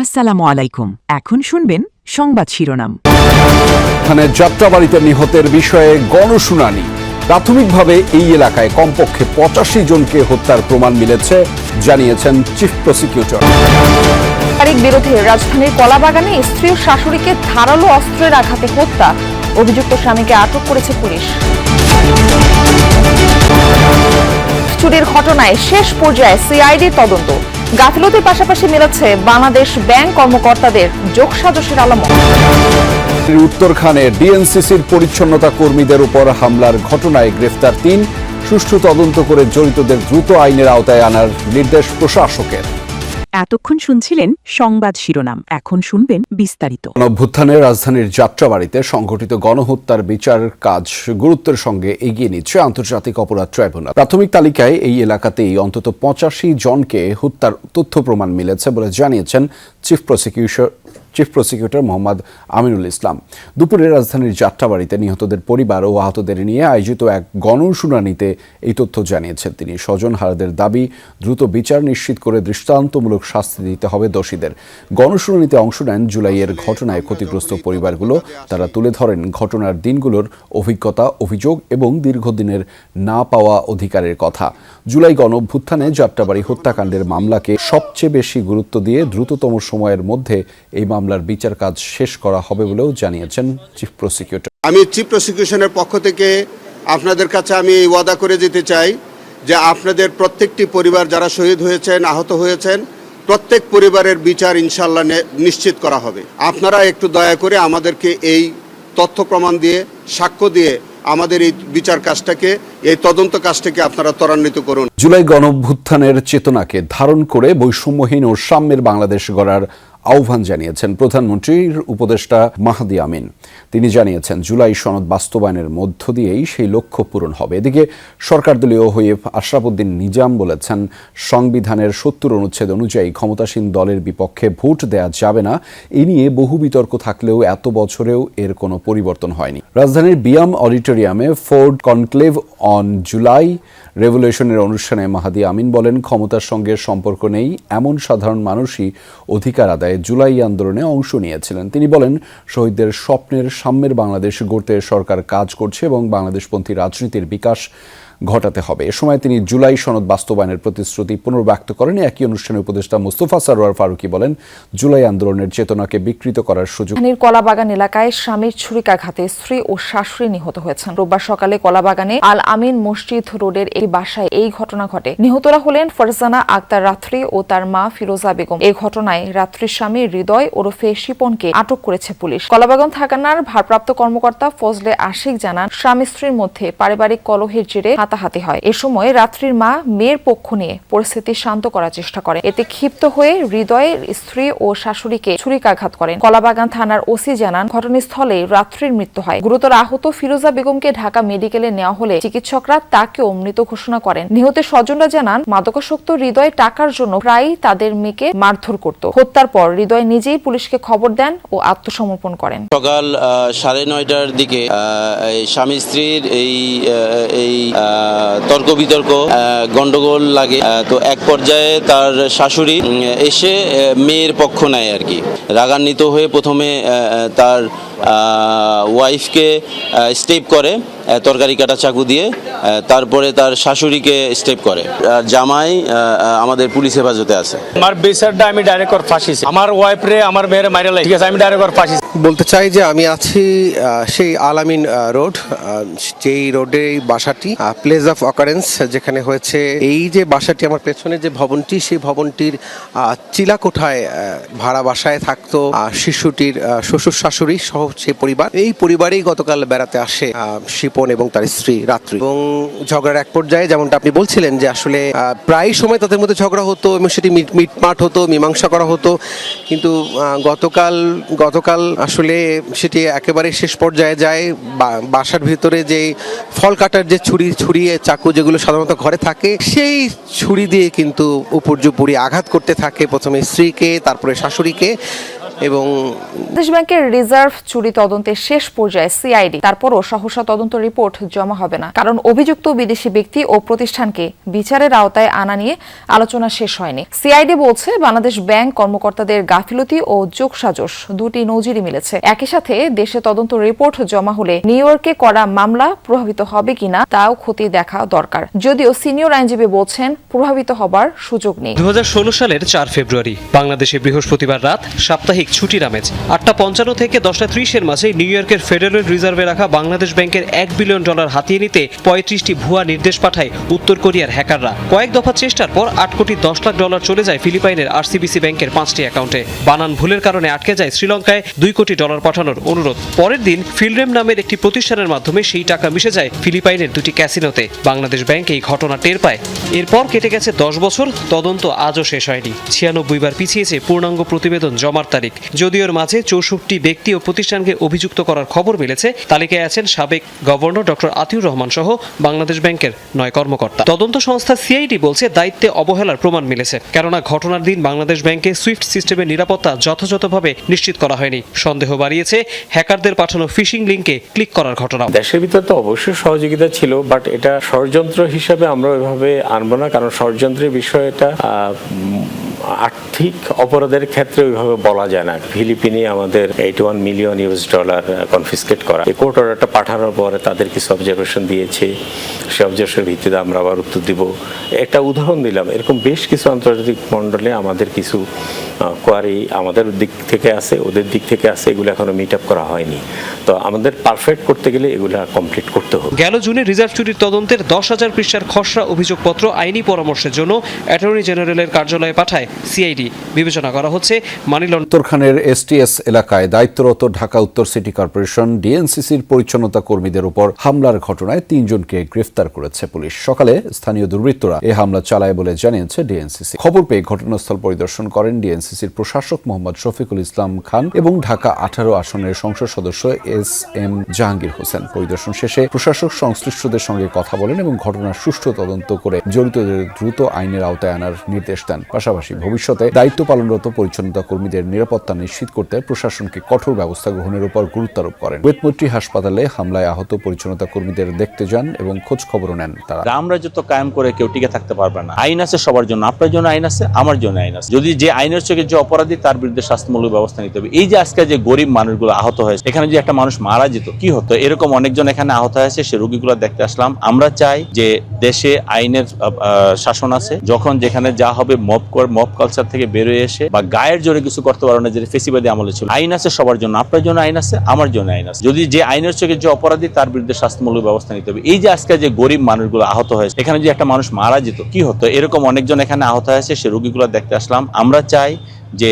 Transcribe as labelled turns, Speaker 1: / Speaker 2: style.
Speaker 1: আসসালামু আলাইকুম। এখন শুনবেন সংবাদ শিরোনাম।
Speaker 2: এখানে যাত্রাবাড়িতে নিহতের বিষয়ে গণশুনানি। প্রাথমিকভাবে এই এলাকায় কমপক্ষে ৮৫ জনকে হত্যার প্রমাণ মিলেছে জানিয়েছেন চিফ প্রসিকিউটর।
Speaker 3: বিরোধে রাজধানীর কলাবাগানে স্ত্রী ও শাশুড়িকে ধারালো অস্ত্রের আঘাতে হত্যা, অভিযুক্ত স্বামীকে আটক করেছে পুলিশ। চুরির ঘটনায় শেষ পর্যায়ে সিআইডির তদন্ত, গাফিলতির পাশাপাশি মিলেছে বাংলাদেশ ব্যাংক কর্মকর্তাদের যোগসাজশের আলামত।
Speaker 2: উত্তরখানে ডিএনসিসির পরিচ্ছন্নতা কর্মীদের উপর হামলার ঘটনায় গ্রেফতার ৩, সুষ্ঠু তদন্ত করে জড়িতদের দ্রুত আইনের আওতায় আনার নির্দেশ প্রশাসকের।
Speaker 1: এতক্ষণ শুনছিলেন সংবাদ শিরোনাম, এখন শুনবেন বিস্তারিত।
Speaker 2: গণঅভ্যুত্থানে রাজধানীর যাত্রাবাড়িতে সংঘটিত গণহত্যার বিচার কাজ গুরুত্বের সঙ্গে এগিয়ে নিচ্ছে আন্তর্জাতিক অপরাধ ট্রাইব্যুনাল। প্রাথমিক তালিকায় এই এলাকাতেই অন্তত ৮৫ জনকে হত্যার তথ্য প্রমাণ মিলেছে বলে জানিয়েছেন চিফ প্রসিকিউটর মোহাম্মদ আমিনুল ইসলাম। দুপুরে রাজধানীর যাত্রাবাড়িতে নিহতদের পরিবার ও আহতদের নিয়ে আয়োজিত এক গণশুনানিতে এই তথ্য জানিয়েছেন তিনি। স্বজনহারাদের দাবি, দ্রুত বিচার নিশ্চিত করে দৃষ্টান্তমূলক শাস্তি দিতে হবে দোষীদের। গণশুনানিতে অংশ নেন জুলাইয়ের ঘটনায় ক্ষতিগ্রস্ত পরিবারগুলো। তারা তুলে ধরেন ঘটনার দিনগুলোর অভিজ্ঞতা, অভিযোগ এবং দীর্ঘদিনের না পাওয়া অধিকারের কথা। জুলাই গণঅভ্যুত্থানে যাত্রাবাড়ি হত্যাকাণ্ডের মামলাকে সবচেয়ে বেশি গুরুত্ব দিয়ে দ্রুততম সময়ের মধ্যে এই মামলার বিচার কাজ শেষ করা হবে বলেও জানিয়েছেন চিফ প্রসিকিউটর।
Speaker 4: আমি চিফ প্রসিকিউশনের পক্ষ থেকে আপনাদের কাছে আমি ওয়াদা করে যেতে চাই যে আপনাদের প্রত্যেকটি পরিবার যারা শহীদ হয়েছেন, আহত হয়েছেন, প্রত্যেক পরিবারের বিচার ইনশাল্লাহ নিশ্চিত করা হবে। আপনারা একটু দয়া করে আমাদেরকে এই তথ্য প্রমাণ দিয়ে, সাক্ষ্য দিয়ে আমাদের এই বিচার কাজটাকে, এই তদন্ত কাজটাকে আপনারা ত্বরান্বিত করুন।
Speaker 2: জুলাই গণঅভ্যুত্থানের চেতনাকে ধারণ করে বৈষম্যহীন ও সাম্যের বাংলাদেশ গড়ার আহ্বান জানিয়েছেন প্রধানমন্ত্রীর উপদেষ্টা মাহদি আমিন। তিনি জানিয়েছেন জুলাই সনদ বাস্তবায়নের মধ্য দিয়েই সেই লক্ষ্য পূরণ হবে। এদিকে সরকারদলীয় হুইপ আশরাফ উদ্দিন নিজাম বলেছেন, সংবিধানের ৭০ অনুচ্ছেদ অনুযায়ী ক্ষমতাসীন দলের বিপক্ষে ভোট দেয়া যাবে না। এ নিয়ে বহু বিতর্ক থাকলেও এত বছরেও এর কোনো পরিবর্তন হয়নি। রাজধানীর বিয়াম অডিটোরিয়ামে ফোর্ড কনক্লেভ অন জুলাই রেভলিউশনের অনুষ্ঠানে মাহদি আমিন বলেন, ক্ষমতার সঙ্গে সম্পর্ক নেই এমন সাধারণ মানুষই অধিকার আদায় জুলাই আন্দোলনে অংশ নিয়েছিলেন। তিনি বলেন, শহীদদের স্বপ্নের সাম্যের বাংলাদেশ গড়তে সরকার কাজ করছে এবং বাংলাদেশপন্থী রাজনীতির বিকাশ ঘটাতে হবে। এ সময় তিনি জুলাই সনদ বাস্তবায়নের প্রতিশ্রুতি পুনর্ব্যক্ত করেন। একই অনুষ্ঠানে উপদেষ্টা মুস্তফা সরোয়ার ফারুকী বলেন, জুলাই আন্দোলনের চেতনাকে বিকৃত করার সুযোগ।
Speaker 3: কলাবাগান এলাকায় স্বামীর ছুরিকাঘাতে স্ত্রী ও শাশুড়ি নিহত হয়েছেন। রোববার সকালে কলাবাগানে আল আমিন মসজিদ রোডের এই বাসায় এই ঘটনা ঘটে। নিহতরা হলেন ফারজানা আক্তার রাত্রি ও তার মা ফিরোজা বেগম। এই ঘটনায় রাত্রির স্বামী হৃদয় ওরফে শিপনকে আটক করেছে পুলিশ। কলাবাগান থানার ভারপ্রাপ্ত কর্মকর্তা ফজলে আশিক জানান, স্বামী স্ত্রীর মধ্যে পারিবারিক কলহের জেরে হাতাহাতি হয়। এ সময় রাত্রির মা মেয়ের পক্ষ নিয়ে পরিস্থিতি শান্ত করার চেষ্টা করে। এতে ক্ষিপ্ত হয়ে হৃদয়ের স্ত্রী ও শাশুড়িকে ছুরিকাঘাত করেন। কলাবাগান থানার ওসি জানান, ঘটনাস্থলে রাত্রির মৃত্যু হয়। গুরুতর আহত ফিরোজা বেগমকে ঢাকা মেডিকেলে নেওয়া হলে চিকিৎসকরা তাকেও মৃত ঘোষণা করেন। নিহতের স্বজনরা জানান, মাদকাসক্ত হৃদয় টাকার জন্য প্রায়ই তাদের মেয়েকে মারধর করত। হত্যার পর হৃদয় নিজেই পুলিশকে খবর দেন ও আত্মসমর্পণ করেন।
Speaker 5: সকাল 9:30টার দিকে স্বামী স্ত্রীর এই তর্ক বিতর্ক গন্ডগোল লাগে। তো এক পর্যায়ে তার শাশুড়ি এসে মেয়ের পক্ষ নেয় আর কি। রাগান্বিত হয়ে প্রথমে তার ওয়াইফকে স্টেপ করে তরকারি কাটা চাকু দিয়ে, তারপরে তার শাশুড়িকে স্টেপ করে। জামাই আমাদের পুলিশ হেফাজতে আছে।
Speaker 6: আমার বিচারটা আমি ডাইরেক্ট ওর ফাঁসি, আমার ওয়াইফ রে আমার মেয়ের মাইরা লাই, ঠিক আছে, আমি ডাইরেক্ট ওর ফাঁসি।
Speaker 7: বলতে চাই যে আমি আছি সেই আল আমিন রোড, যেই রোডে বাসাটি প্লেস অফ অকারেন্স যেখানে হয়েছে। এই যে বাসাটি আমার পেছনে যে ভবনটি, সেই ভবনটির চিলাকোঠায় ভাড়া বাসায় থাকতো শিশুটির শ্বশুর শাশুড়ি সহ সেই পরিবার। এই পরিবারেই গতকাল বেড়াতে আসে শিপন এবং তার স্ত্রী রাত্রি, এবং ঝগড়ার এক পর্যায়ে যেমনটা আপনি বলছিলেন যে আসলে প্রায় সময় তাদের মধ্যে ঝগড়া হতো এবং সেটি মিটমাট হতো, মীমাংসা করা হতো। কিন্তু গতকাল আসলে সেটি একেবারে শেষ পর্যায়ে যায়। বাসার ভিতরে যে ফল কাটার যে ছুরি চাকু যেগুলো সাধারণত ঘরে থাকে, সেই ছুরি দিয়ে কিন্তু উপর্যুপরি আঘাত করতে থাকে, প্রথমে স্ত্রীকে, তারপরে শাশুড়িকে। এবং
Speaker 3: বাংলাদেশ ব্যাংকের রিজার্ভ চুরি তদন্তের শেষ পর্যায়ে সিআইডি, তারপরও সহসা তদন্ত রিপোর্ট জমা হবে না, কারণ অভিযুক্ত বিদেশি ব্যক্তি ও প্রতিষ্ঠানকে বিচারের আওতায় আনা নিয়ে আলোচনা শেষ হয়নি। সিআইডি বলছে বাংলাদেশ ব্যাংক কর্মকর্তাদের গাফিলতি ও যোগসাজশ দুটি নজিরই মিলেছে। একই সাথে দেশে তদন্ত রিপোর্ট জমা হলে নিউ ইয়র্কে করা মামলা প্রভাবিত হবে কিনা তাও খতিয়ে দেখা দরকার, যদিও সিনিয়র আইনজীবী বলছেন প্রভাবিত হবার সুযোগ নেই।
Speaker 8: 2016 সালের 4 ফেব্রুয়ারি বাংলাদেশে বৃহস্পতিবার রাত সাপ্তাহিক ছুটির আমেজ। 8:55 থেকে 10:30 মাঝে নিউ ইয়র্কের ফেডারেল রিজার্ভে রাখা বাংলাদেশ ব্যাংকের $1 বিলিয়ন হাতিয়ে নিতে 35টি ভুয়া নির্দেশ পাঠায় উত্তর কোরিয়ার হ্যাকাররা। কয়েক দফা চেষ্টার পর $8.10 কোটি চলে যায় ফিলিপাইনের RCBC ব্যাংকের 5টি অ্যাকাউন্টে। বানান ভুলের কারণে আটকে যায় শ্রীলঙ্কায় $2 কোটি পাঠানোর অনুরোধ। পরের দিন ফিলরেম নামের একটি প্রতিষ্ঠানের মাধ্যমে সেই টাকা মিশে যায় ফিলিপাইনের 2টি ক্যাসিনোতে। বাংলাদেশ ব্যাংক এই ঘটনা টের পায়। এরপর কেটে গেছে 10 বছর, তদন্ত আজও শেষ হয়নি। 96 বার পিছিয়েছে পূর্ণাঙ্গ প্রতিবেদন জমার তারিখ। যদিও এর মাঝে 64 ব্যক্তি ও প্রতিষ্ঠানকে অভিযুক্ত করার খবর মিলেছে। তালিকায় আছেন সাবেক গভর্নর ডক্টর আতিউর রহমান সহ বাংলাদেশ ব্যাংকের 9 কর্মকর্তা। তদন্ত সংস্থা সিআইডি বলছে দায়িত্বে অবহেলার প্রমাণ মিলেছে, কেননা ঘটনার দিন বাংলাদেশ ব্যাংকে সুইফট সিস্টেমের নিরাপত্তা যথাযথভাবে নিশ্চিত করা হয়নি। সন্দেহ বাড়িয়েছে হ্যাকারদের পাঠানো ফিশিং লিংকে ক্লিক করার ঘটনা।
Speaker 6: দেশের ভিতর তো অবশ্যই সহযোগিতা ছিল, বাট এটা ষড়যন্ত্র হিসাবে আমরা ওইভাবে আনবো না, কারণ ষড়যন্ত্রের বিষয় এটা আর্থিক অপরাধের ক্ষেত্রে ওইভাবে বলা যায় না। ফিলিপিনে আমাদের $81 মিলিয়ন কনফিসকেট করা, এই কোর্ট অর্ডারটা পাঠানোর পরে তাদের কিছু অবজারভেশন দিয়েছে, সেই অবজারভেশনের ভিত্তিতে আমরা আবার উত্তর দিব। একটা উদাহরণ দিলাম, এরকম বেশ কিছু আন্তর্জাতিক মণ্ডলে আমাদের কিছু কোয়ারি আমাদের দিক থেকে আছে, ওদের দিক থেকে আছে, এগুলো এখনো মিট আপ করা হয়নি। তো আমাদের পারফেক্ট করতে গেলে এগুলো কমপ্লিট করতে হবে।
Speaker 8: গেল জুনে রিজার্ভ চুরির তদন্তের 10,000 পৃষ্ঠার খসড়া অভিযোগপত্র আইনি পরামর্শের জন্য অ্যাটর্নি জেনারেলের কার্যালয়ে পাঠায় সিআইডি। বিবেচনা করা হচ্ছে মানি লন্ডারিং।
Speaker 2: উত্তরখানের STS এলাকায় দায়িত্বরত ঢাকা উত্তর সিটি কর্পোরেশন ডিএনসিসির পরিচ্ছন্নতা কর্মীদের উপর হামলার ঘটনায় 3 জনকে গ্রেফতার করেছে পুলিশ। সকালে স্থানীয় দুর্বৃত্তরা এই হামলা চালায় বলে জানিয়েছে ডিএনসিসি। খবর পেয়ে ঘটনাস্থল পরিদর্শন করেন ডিএনসিসির প্রশাসক মোহাম্মদ শফিকুল ইসলাম খান এবং ঢাকা 18 আসনের সংসদ সদস্য SM জাহাঙ্গীর হোসেন। পরিদর্শন শেষে প্রশাসক সংশ্লিষ্টদের সঙ্গে কথা বলেন এবং ঘটনার সুষ্ঠু তদন্ত করে জড়িতদের দ্রুত আইনের আওতায় আনার নির্দেশ দেন। পাশাপাশি ভবিষ্যতে দায়িত্ব পালনরত পরিচ্ছন্নতা কর্মীদের নিরাপত্তা নিশ্চিত করতে প্রশাসনকে কঠোর ব্যবস্থা গ্রহণের উপর গুরুত্ব আরোপ করেন। ওয়েটমৈত্রী হাসপাতালে হামলায় আহত পরিচ্ছন্নতা কর্মীদের দেখতে যান এবং খোঁজ খবরও নেন তারা।
Speaker 9: রামরাজ্য তো কায়েম করে কেউ টিকে থাকতে পারবে না। আইন আছে সবার জন্য, আপনার জন্য আইন আছে, আমার জন্য আইন আছে। যদি যে আইনের চোখে যে অপরাধী তার বিরুদ্ধে শাস্তিমূলক ব্যবস্থা নিতে হবে। এই যে আজকে যে গরিব মানুষগুলো আহত হয়েছে, এখানে যে একটা মানুষ মারা যেত কি হতো, এরকম অনেকজন এখানে আহত হয়েছে, সে রোগীগুলো দেখতে আসলাম। আমরা চাই যে দেশে আইনের শাসন আছে, যখন যেখানে যা হবে মব কালচার থেকে বেরোয় এসে বা গায়ের জোরে কিছু করতে পারো না, যে ফেসিবাদী আমলে ছিল। আইন আছে সবার জন্য, আপনার জন্য আইন আছে, আমার জন্য আইন আছে। যদি যে আইনের চোখে যে অপরাধী তার বিরুদ্ধে শাস্তিমূলক ব্যবস্থা নিতে হবে। এই যে আজকে যে গরিব মানুষগুলো আহত হয়েছে, এখানে যে একটা মানুষ মারা যেত কি হতো, এরকম অনেকজন এখানে আহত হয়েছে, সে রোগীগুলো দেখতে আসলাম। আমরা চাই যে